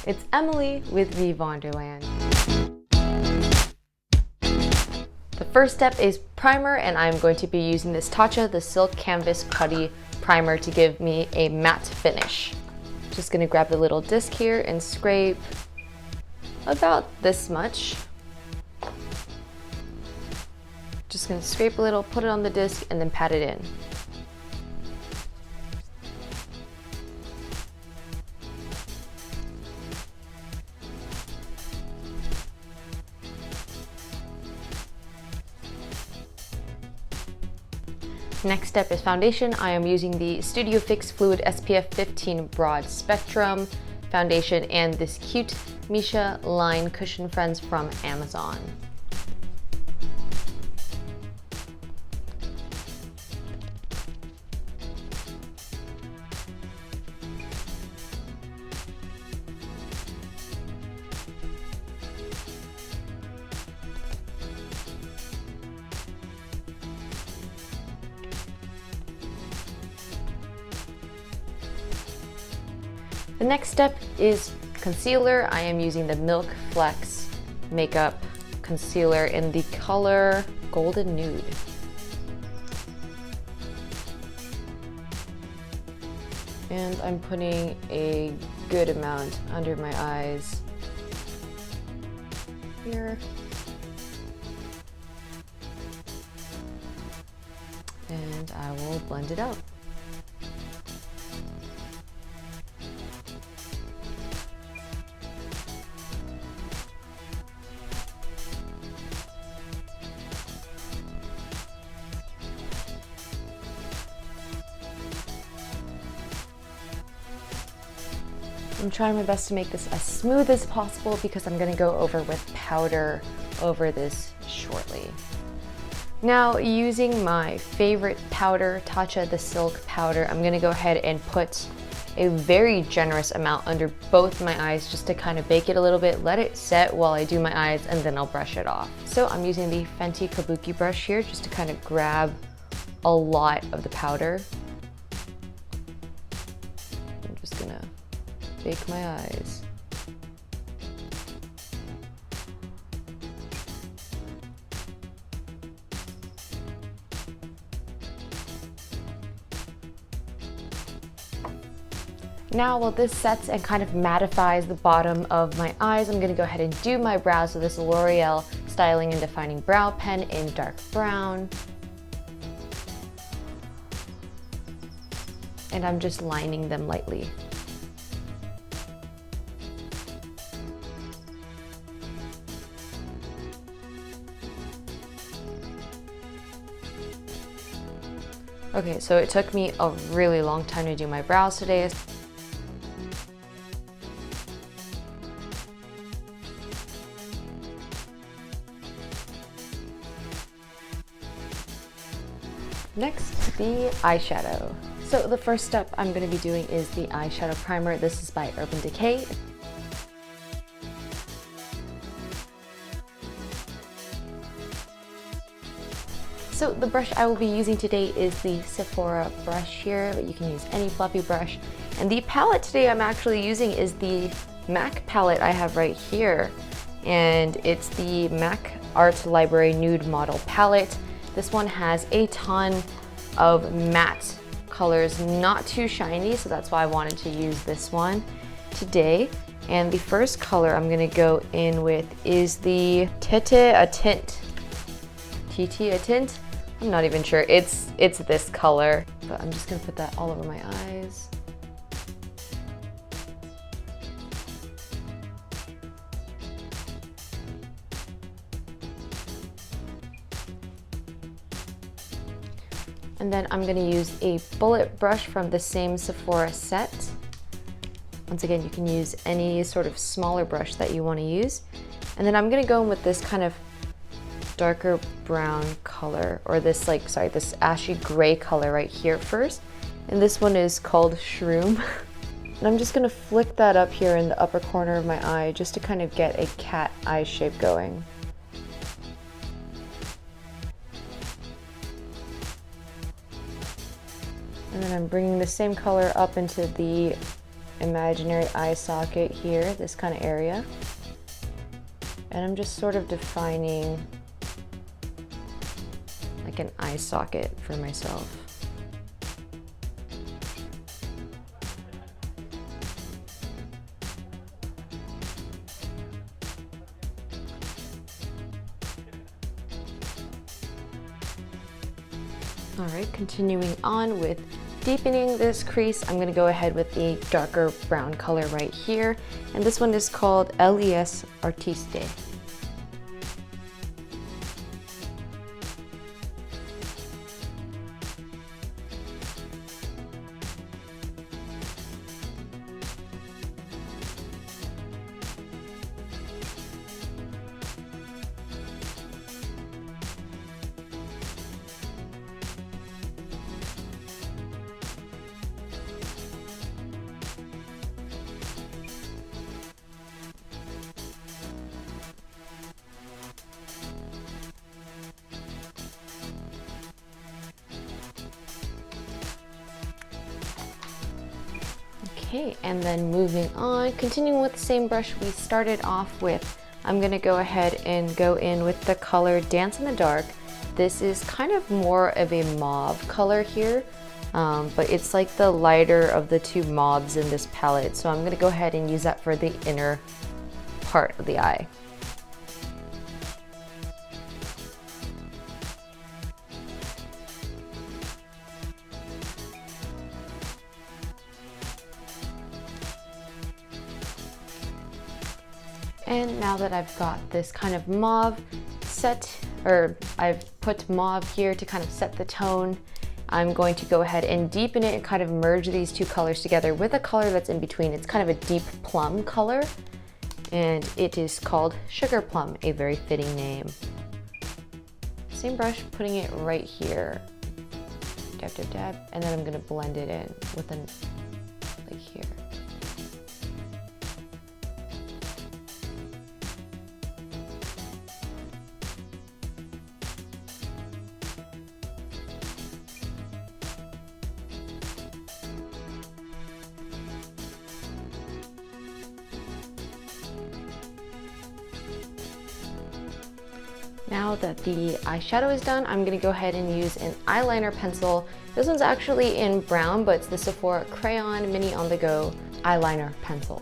It's Emily with veevonderland. The first step is primer, and I'm going to be using this Tatcha, the Silk Canvas Putty Primer, to give me a matte finish. Just gonna grab the little disc here and scrape about this much. Just gonna scrape a little, put it on the disc, and then pat it in. Next step is foundation. I am using the Studio Fix Fluid SPF 15 Broad Spectrum foundation and this cute Misha Line Cushion Friends from Amazon. The next step is concealer. I am using the Milk Flex Makeup Concealer in the color Golden Nude. And I'm putting a good amount under my eyes here. And I will blend it out. I'm trying my best to make this as smooth as possible because I'm gonna go over with powder over this shortly. Now, using my favorite powder, Tatcha the Silk Powder, I'm gonna go ahead and put a very generous amount under both my eyes just to kind of bake it a little bit, let it set while I do my eyes, and then I'll brush it off. So I'm using the Fenty Kabuki brush here just to kind of grab a lot of the powder. I'm just gonna bake my eyes. Now, while this sets and kind of mattifies the bottom of my eyes, I'm gonna go ahead and do my brows with this L'Oreal Styling and Defining Brow Pen in dark brown. And I'm just lining them lightly. Okay, so it took me a really long time to do my brows today. Next, the eyeshadow. So the first step I'm going to be doing is the eyeshadow primer. This is by Urban Decay. So the brush I will be using today is the Sephora brush here, but you can use any fluffy brush. And the palette today I'm actually using is the MAC palette I have right here. And it's the MAC Art Library Nude Model Palette. This one has a ton of matte colors, not too shiny, so that's why I wanted to use this one today. And the first color I'm gonna go in with is the Tete a Tint. TT a Tint? I'm not even sure. It's this color, but I'm just gonna put that all over my eyes. And then I'm gonna use a bullet brush from the same Sephora set. Once again, you can use any sort of smaller brush that you wanna use. And then I'm gonna go in with this kind of darker brown color, or this this ashy gray color right here first. And this one is called Shroom. And I'm just gonna flick that up here in the upper corner of my eye just to kind of get a cat eye shape going. And then I'm bringing the same color up into the imaginary eye socket here, this kind of area. And I'm just sort of defining like an eye socket for myself. All right, continuing on with deepening this crease, I'm gonna go ahead with a darker brown color right here. And this one is called L.E.S. Artiste. Okay, and then moving on, continuing with the same brush we started off with, I'm gonna go ahead and go in with the color Dance in the Dark. This is kind of more of a mauve color here, but it's like the lighter of the two mauves in this palette. So I'm gonna go ahead and use that for the inner part of the eye. And now that I've got this kind of mauve set, or I've put mauve here to kind of set the tone, I'm going to go ahead and deepen it and kind of merge these two colors together with a color that's in between. It's kind of a deep plum color, and it is called Sugar Plum, a very fitting name. Same brush, putting it right here. Dab, dab, dab, and then I'm gonna blend it in with an, like here. Now that the eyeshadow is done, I'm gonna go ahead and use an eyeliner pencil. This one's actually in brown, but it's the Sephora Crayon Mini On The Go eyeliner pencil.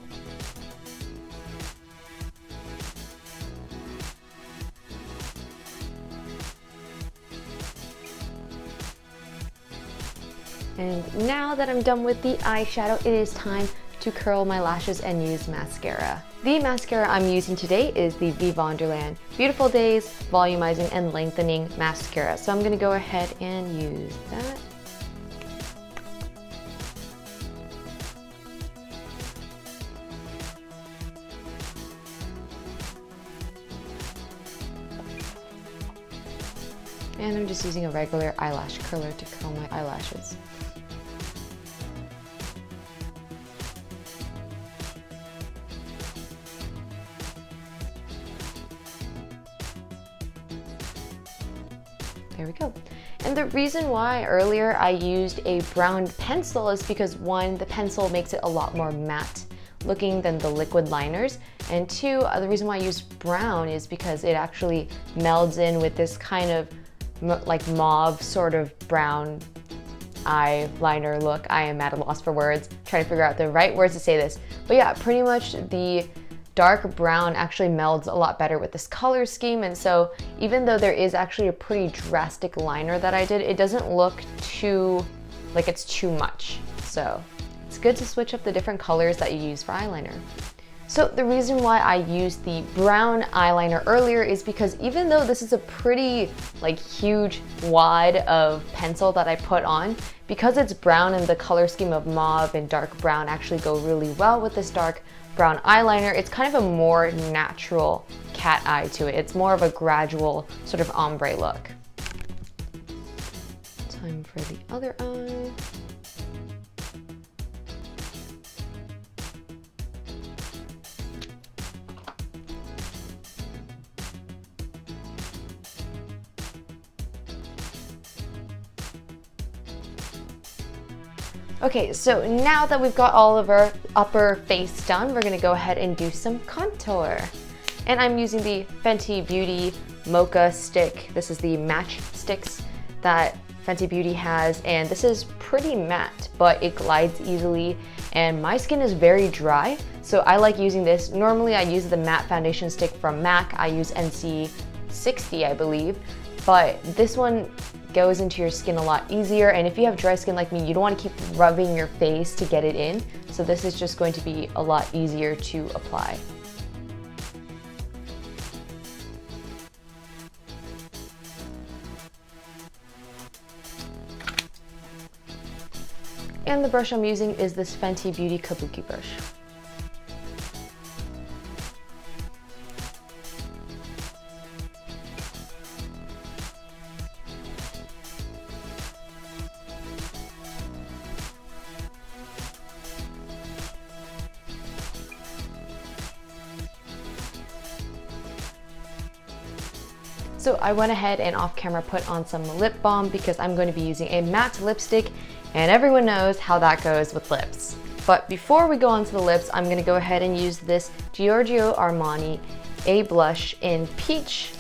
And now that I'm done with the eyeshadow, it is time to curl my lashes and use mascara. The mascara I'm using today is the Veevonderland Beatiful Days Volumizing and Lengthening Mascara. So I'm gonna go ahead and use that. And I'm just using a regular eyelash curler to curl my eyelashes. There we go. And the reason why earlier I used a brown pencil is because one, the pencil makes it a lot more matte looking than the liquid liners, and two, the reason why I used brown is because it actually melds in with this kind of like mauve sort of brown eyeliner look. I am at a loss for words, trying to figure out the right words to say this. But yeah, pretty much the dark brown actually melds a lot better with this color scheme, and so even though there is actually a pretty drastic liner that I did, it doesn't look too like it's too much. So it's good to switch up the different colors that you use for eyeliner. So the reason why I used the brown eyeliner earlier is because even though this is a pretty like huge wad of pencil that I put on, because it's brown and the color scheme of mauve and dark brown actually go really well with this dark brown eyeliner, it's kind of a more natural cat eye to it. It's more of a gradual sort of ombre look. Time for the other eye. Okay, so now that we've got all of our upper face done, we're gonna go ahead and do some contour. And I'm using the Fenty Beauty Mocha Stick. This is the match sticks that Fenty Beauty has, and this is pretty matte, but it glides easily, and my skin is very dry, so I like using this. Normally I use the matte foundation stick from MAC. I use NC60, I believe, but this one goes into your skin a lot easier, and if you have dry skin like me, you don't want to keep rubbing your face to get it in, so this is just going to be a lot easier to apply. And the brush I'm using is this Fenty Beauty Kabuki brush. So I went ahead and off camera put on some lip balm because I'm going to be using a matte lipstick, and everyone knows how that goes with lips. But before we go on to the lips, I'm going to go ahead and use this Giorgio Armani A blush in Peach.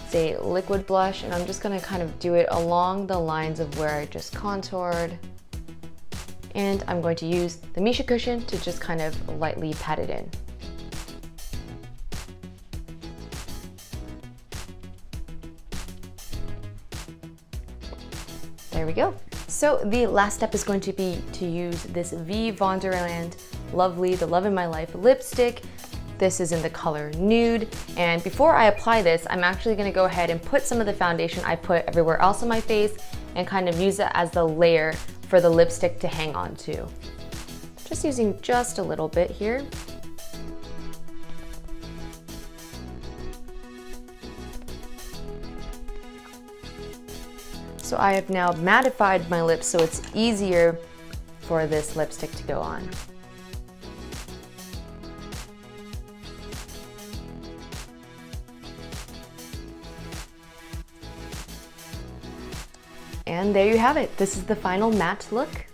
It's a liquid blush, and I'm just going to kind of do it along the lines of where I just contoured. And I'm going to use the Misha cushion to just kind of lightly pat it in. There we go. So the last step is going to be to use this veevonderland Lovely, the Love in My Life lipstick. This is in the color Nude. And before I apply this, I'm actually gonna go ahead and put some of the foundation I put everywhere else on my face and kind of use it as the layer for the lipstick to hang on to. Just using just a little bit here. So I have now mattified my lips so it's easier for this lipstick to go on. And there you have it. This is the final matte look.